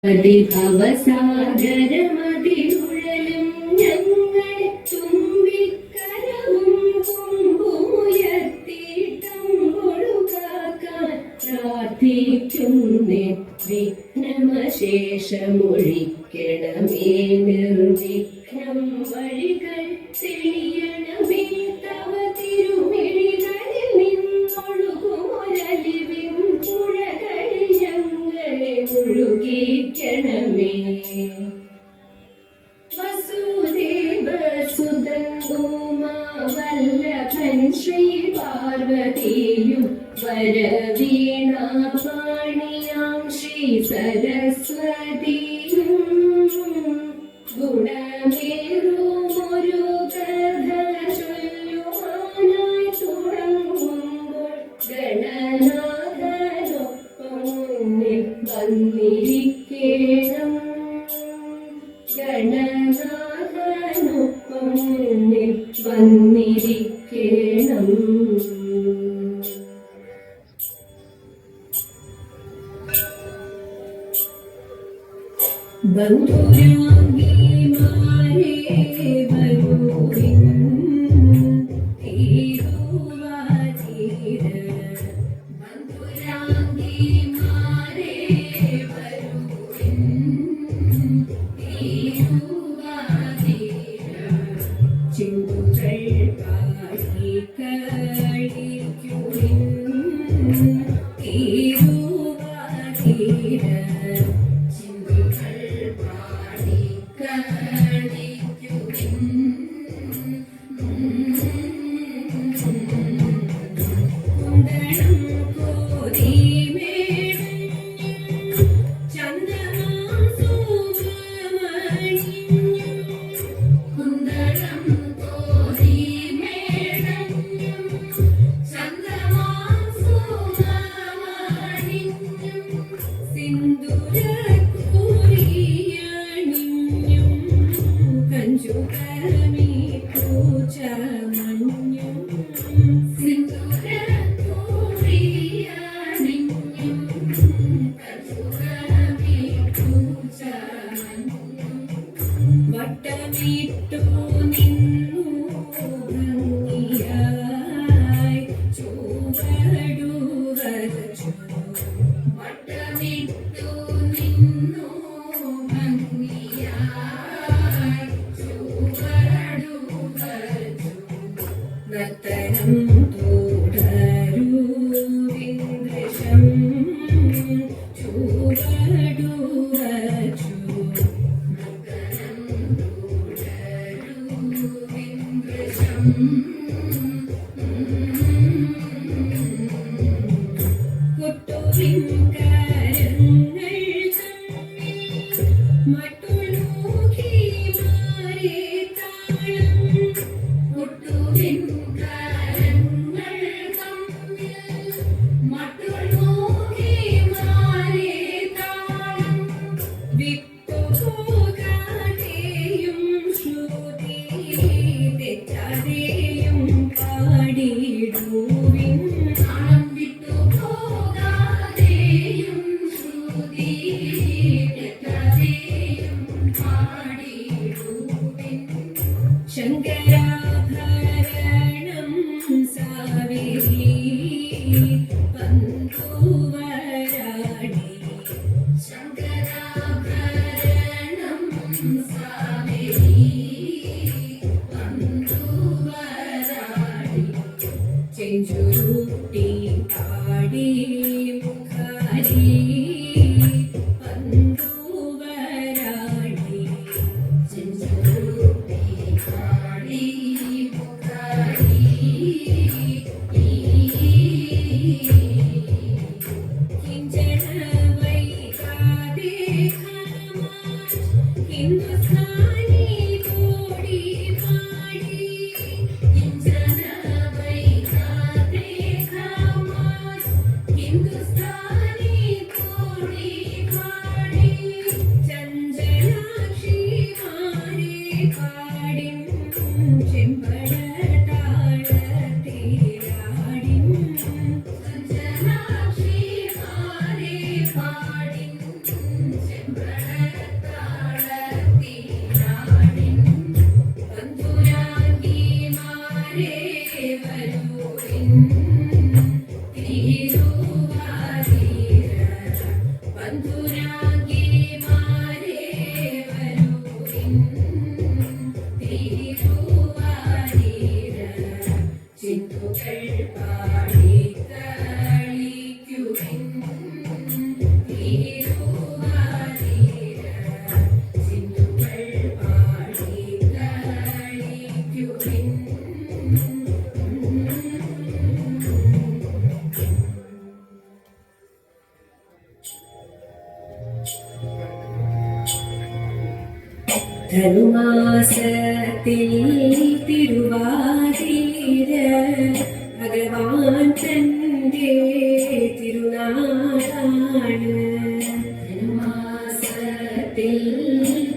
ഭവസാഗരമതിലുഴലും ഞങ്ങൾ തുമ്പിക്കരവും കൊമ്പുയർത്തിയിട്ടമ്പൊഴുകാക്കാൻ പ്രാർത്ഥിക്കുന്നേ. വിഘ്നമശേഷമൊഴിക്കണമേ, നിർവിഘ്നം വഴികൾ തെളിയണമേ. തവ തിരുമിഴികളിൽ നിന്നൊഴുകുമൊരലിവിൻ പുഴകളിൽ ഞങ്ങളെ മുഴുകിക്കണമേ. വസുദേവസുതൻ ഉമാവല്ലഭൻ ശ്രീ പാർവതിയും വരവീണാപാണിയാം ശ്രീ സരസ്വതിയും ഗുണമേറുമൊരു കഥ ചൊല്ലുവാനായി തുടങ്ങുമ്പോൾ ഗണനാഥനൊപ്പം മുന്നിൽ വന്നിരിക്കണം. ഗണനാഥനൊപ്പം മുന്നിൽ വന്നിരിക്കണം. ബന്ധുരാംഗിമാരേ വരൂരിൻ തിരുവാതിര. ബന്ധുരാംഗിമാരേ വരൂരിൻ തിരുവാതിര. ചിന്തുകൾ പാടി കളിക്കുവിൻ തിരുവാതിര. വട്ടമിട്ടു നിന്നു ഭംഗിയായി ചുവടു വരച്ചു. വട്ടമിട്ടു നിന്നു ഭംഗിയായി ചുവടു വരച്ചു. നർത്തനം തുടരൂ വിന്ദ്രശം ചുവടു വരച്ചു. കൊട്ടുവിൻ കരങ്ങൾ തമ്മിൽ മട്ടുളൂകിമാരെ താളം. കൊട്ടുവിൻ കരങ്ങൾ തമ്മിൽ മട്ടുളൂകിമാരെ താളം. വിട്ടുപോകാതെയും ശ്രുതി തെറ്റാതെയും പാടിടുവിൻ. താളം വിട്ടുപോകാതെയും ശ്രുതി തെറ്റാതെയും പാടിടുവിൻ. ശങ്കരാഭരണം സാവേരി പന്തുവരാടി. ശങ്കരാഭരണം സാവേരി പന്തുവരാടി. ചെഞ്ചുരുട്ടി പാടി മുഖാരി പന്തുവരാടി. ചെഞ്ചുരുട്ടി പാടി ധനുമാസത്തിൽ തിരുവാതിര ഭഗവാൻ തന്റെ തിരുനാളാണ്. ധനുമാസത്തിൽ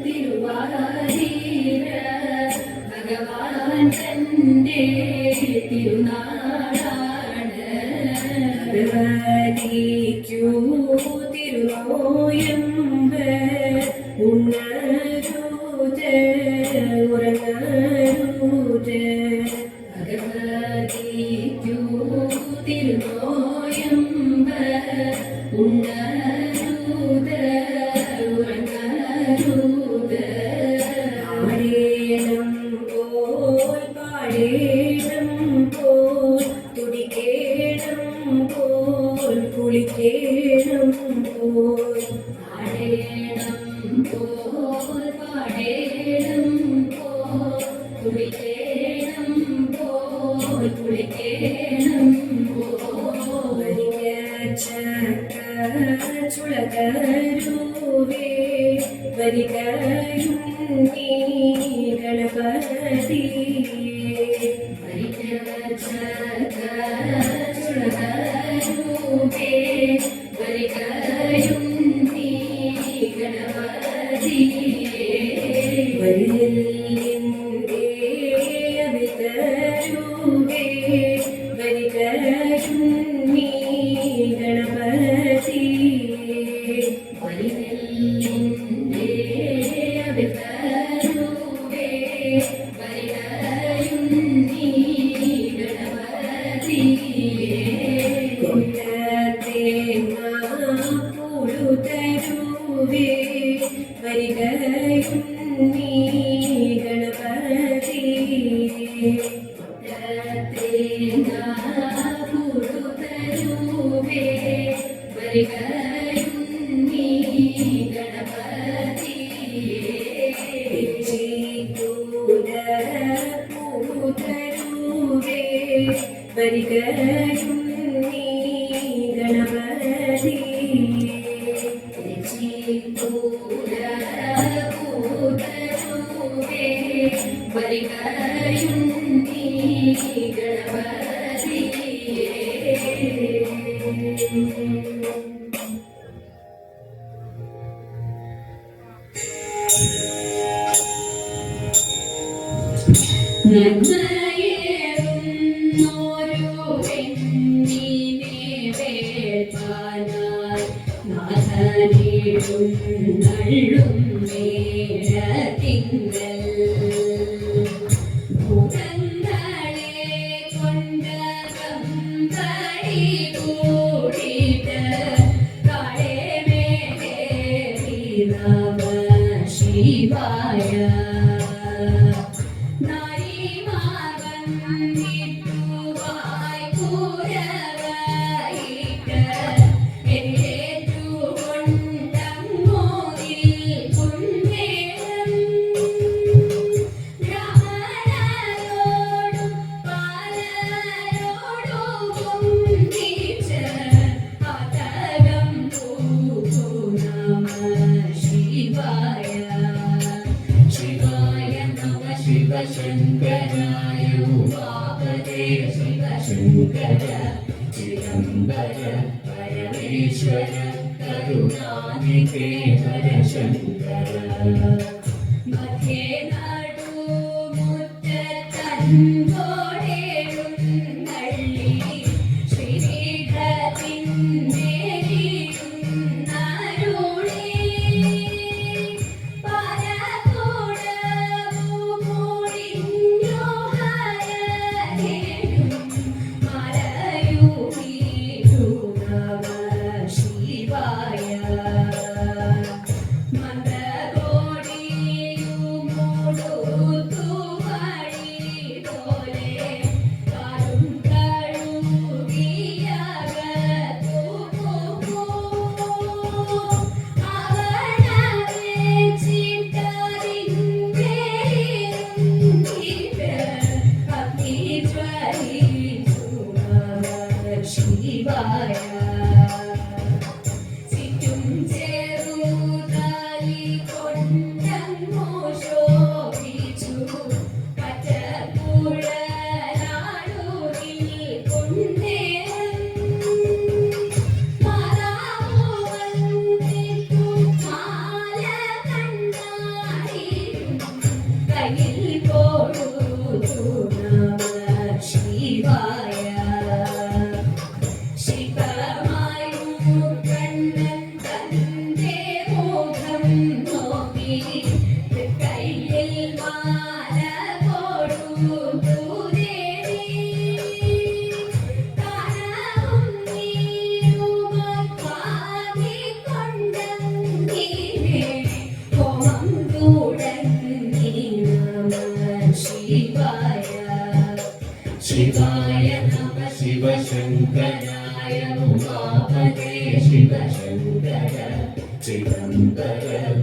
തിരുവാതിര ഭഗവാൻ തന്റെ തിരുനാളാണ്. ഭഗവതിക്കു തിരുനോയമ്പ് ഉണരുത് ഉറങ്ങരുത്. ഭഗവതിക്കു തിരുനോയമ്പ് ഉണരുത് ഉറങ്ങരുത്. പാടേണം പോൽ പാടേണം പോൽ തുടിക്കേണം പോൽ കുളിക്കേണം പോൽ. പാടേണം പോൽ പാടേണം പോൽ തുടിക്കേണം പോൽ കുളിക്കേണം പോൽ. ചക്ക ചുളകരുവേ വരികയും നീ ഗണപതിയേ. ചക്ക ചുളകരുവേ വരികയും നീ ഗണപതിയേ. വരിലിന്റെ അവിതരുവേ വരികയും നീ ഗണപതിയേ. വരിലിന്റെ അവിതരുവേ വരികയും നീ ഗണപതിയേ. കൊണ്ടതേങ്ങ പുഴുതരുവേ വരികയും നീ ഗണപതിയേ. കൊണ്ടതേങ്ങ പുഴുതരുവേ വരികയും നീ ഗണപതിയേ. ചീത്തൂര പുഴുതരുവേ വരികയും നീ ഗണപതിയേ. ചീത്തൂര പുഴുതരുവേ വരികയും നീ ഗണപതിയേ. നന്മയേറുന്നോരു പെണ്ണിനെ വേൾപ്പാനായി നാഥനേടും നള്ളും നേരത്തിങ്കൽ. ഭൂതങ്ങളെ കൊണ്ട കമ്പടി കൂടിയിട്ട് കാളെ മേലേറി നമ ശിവായ. ശങ്കരായ ഉമാപദേ ശിവശങ്കര ചിദംബര പരമേശ്വര കരുണാനിധേ ഹരശങ്കര. മധ്യേ നടുമുറ്റത്തൻപോടേഴും നള്ളി ശ്രീപീഠത്തിന്മേലിരും നരുളി. ശിവായ മന്ദഗോടി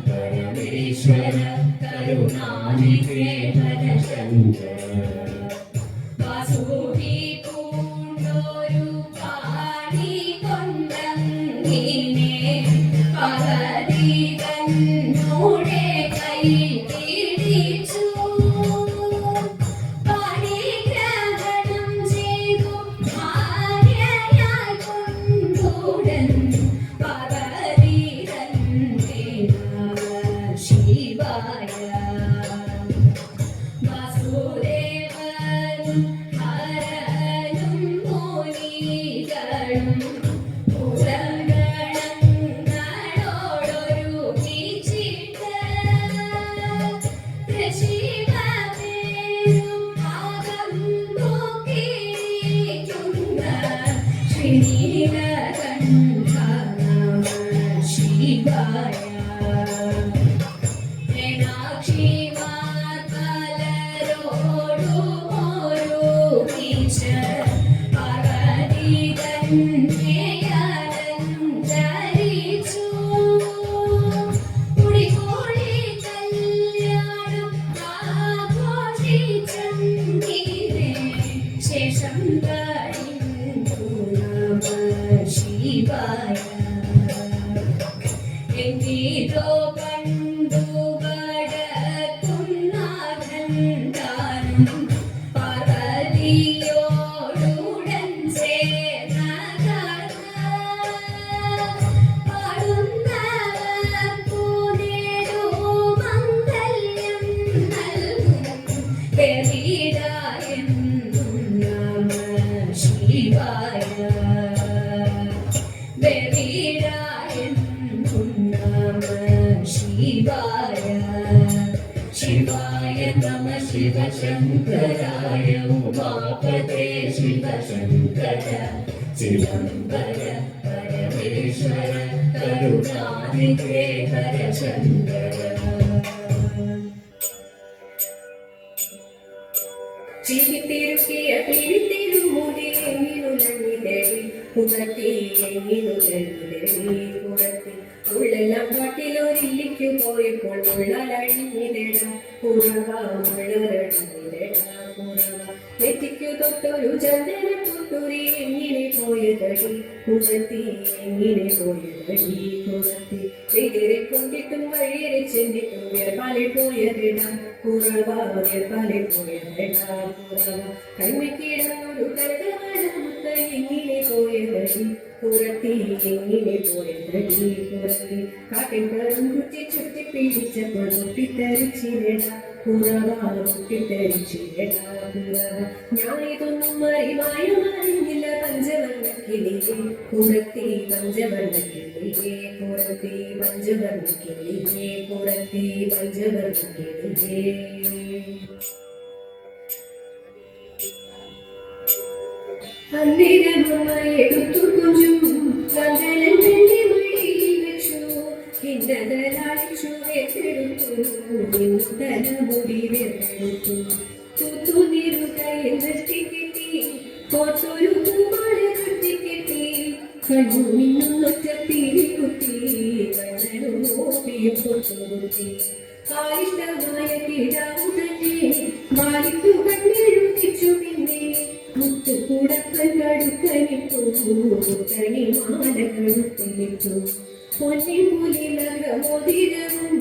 പരമേശ്വര കരുണാനിധേ ഹരശങ്കര വാസുകി പൂണ്ടൊരു പാണി കൊണ്ടങ്ങിനെ പകതി തന്നോടെ കൈ പിടിച്ചു പരിഗ്രഹണം ചെയ്തു ഭാര്യയായി കൊണ്ടുടൻ പകതി തന്നെ ശിവായ വാസുദേവനും ഹരനും മുനികളും പുരഗണങ്ങളോടൊരുമിച്ചിട്ട് ശിവപേരും ഭാഗം നോക്കിയിരിക്കുന്ന ശ്രീനീലകണ്ഠ നമഃ ശിവായ മീനാക്ഷിമാർ പലരോടുമൊരുമിച്ച് പകതി തന്നെയലങ്കരിച്ചു. കുടികൂടി കല്യാണം ആഘോഷിച്ചെങ്കിലേ ശേഷം കഴിഞ്ഞു നമഃ ശിവായ എങ്കിലോ കണ്ടു വടക്കുന്നാഥൻ താനും പാർവതിയോടുടൻ ചേർന്നകന്ന് പാടുന്നവർക്കു നേടുമംഗല്യം നൽകും വെറിടായെന്നും നമഃ ശിവായ വെറിടായെന്നും നമഃ ശിവായ ശിവായ നമഃ ശിവശങ്കരായ ഉമാപതേ ശിവശങ്കര ചിദംബര പരമേശ്വര കരുണാനിധേ ഹരശങ്കര ചിരിത്തിരുക്കിയ പിരിത്തിരുമുടി എങ്ങിനുലങ്ങിതേടി പുറത്തി എങ്ങിനുലങ്ങിതേടി പുറത്തി ഉള്ളെല്ലാം കാട്ടിലൊരില്ലിക്കു പോയപ്പോൾ ഉള്ളലഴിഞ്ഞിടേടാ പുറവാമുള്ളരടിഞ്ഞിടേടാ പുറവ നെറ്റിക്കു തൊട്ടൊരു ചന്ദന തൊട്ടുരി എങ്ങിനെ പോയതടി പുറത്തി എങ്ങിനെ പോയതടി പുറത്തി വെതിരെ കൊണ്ടിട്ടും വഴിയെ ചെന്നിട്ടും വേർപാലെ പോയതെടാ പുറവ വേർപാലെ പോയതെടാ പുറവ കണ്ണിക്കിടന്നൊരു കരകമാനമുത്ത് എങ്ങിനെ പോയതടി പുറത്തി എങ്ങിനെ പോയതടി പുറത്തി കാട്ടിൻ കറും കുറ്റി ചുറ്റി പിടിച്ചപ്പോൾ പൊട്ടിത്തെറിച്ചിടടാ പുറവ പൊട്ടിത്തെറിച്ചിടടാ പുറവ ഞാനിതൊന്നും അറിവായമറിഞ്ഞില്ല പഞ്ചവർണ്ണക്കിളിയേ പുറത്തി പഞ്ചവർണ്ണക്കിളിയേ പുറത്തി പഞ്ചവർണ്ണക്കിളിയേ പുറത്തി പഞ്ചവർണ്ണക്കിളിയേ അന്നിരമായി എടുത്തു കൊഞ്ചും കണ്ടലൻ വെള്ളി മടിയിൽ വെച്ചു കിന്നതലാളിച്ചു വേർത്തെടുത്തു തലമുടി വേർത്തെടുത്തു തൂത്തുനിരു കൈയിൽ വെട്ടിക്കെട്ടി കോട്ടൊരു പൂമാല കെട്ടിക്കെട്ടി കണ്ണു മിന്നുന്നൊറ്റ തീരി കുത്തി കണ്ണനും ഓപിയും പൊട്ടുകുത്തി കാലിഷ്ടമായ കിടാവു തന്നെ മാലിക്കു കണ്ണെഴുതിച്ചു പിന്നെ മുത്തുകൂടപ്പൻ കടുക്കനിട്ടു മുത്തണി മാല കടുക്കനിട്ടു പൊന്നിൻ പുലിലകമോതിരവും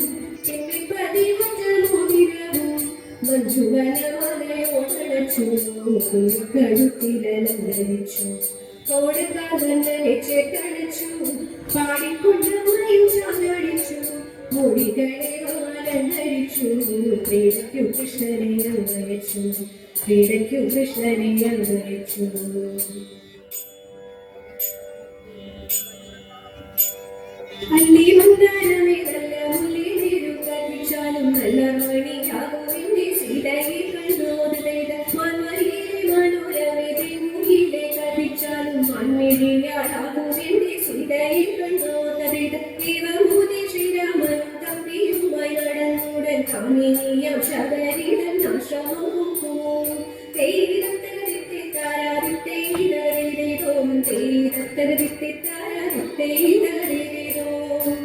ചെമ്മിപ്പതി മഞ്ചമോതിരവും മഞ്ജുവനമലയോടച്ചു കടുത്തിലലങ്കരിച്ചു കോടക്കാതന്നെ ചേട്ടടിച്ചു പാടിക്കൊണ്ട് മയും ചാടിച്ചു മുടികളെ അലങ്കരിച്ചു ക്രീഡയ്ക്കു കൃഷ്ണനെ അലങ്കരിച്ചു ക്രീഡയ്ക്കു കൃഷ്ണനെ അലങ്കരിച്ചു അല്ലി മന്ദാരമേ നല്ല മുല്ലിനീരു കത്തിച്ചാലും നല്ല മണിയാകുവിന്റെ സീതയെ കണ്ടോതേത മന്മരിയിലെ മനോരമേ മുയിലെ കത്തിച്ചാലും മൺമിഴിയാടാകുവിന്റെ സീതയെ കണ്ടോതേത ദേവമൂതി ശ്രീരാമൻ തമ്പിയുമായി നടന്നുടൻ കാമിനിയം ശബരിടൻ ആശ്രമവും പോവും തേയിരത്തകതിത്തെ താരാതിത്തേയിടറിതോം തേയിരത്തകതിത്തെ താരാതിത്തേയിടറിതോം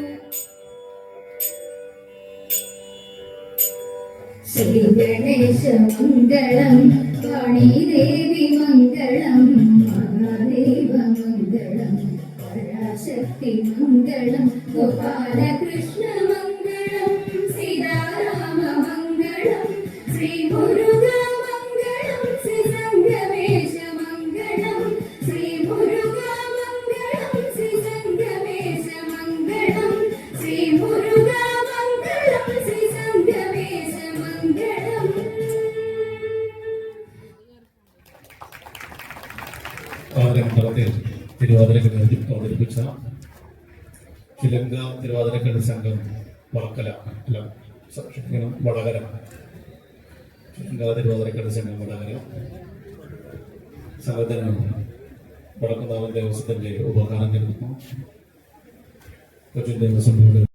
ശ്രീ ഗണേശ മംഗളം വാണി ദേവി മംഗളം മഹാദേവ മംഗളം പരാശക്തി മംഗളം ഗോപാലകൃഷ്ണ മംഗളം സീതാരാമ മംഗളം ശ്രീ മുരുക മംഗളം ശ്രീ സംഗമേശ മംഗളം ശ്രീ മുരുക മംഗളം ശ്രീ സംഗമേശ മംഗളം ശ്രീ മുരുക മംഗളം ശ്രീ സംഗമേശ മംഗളം. മണ്ഡലത്തിൽ തിരുവാതിരക്കളി അവതരിപ്പിച്ച കിലങ്ക തിരുവാതിരക്കളി സംഘം വർക്കല അല്ല ക്ഷമിക്കണം വടകര കിലങ്ക തിരുവാതിരക്കളി സംഘം വടകര സംഘത്തിന് വടക്കുന്നാവൻ ദേവസ്വത്തിന്റെ ഉപകാരം നൽകുന്നു. കൊച്ചിൻ ദേവസ്വം ബോർഡ്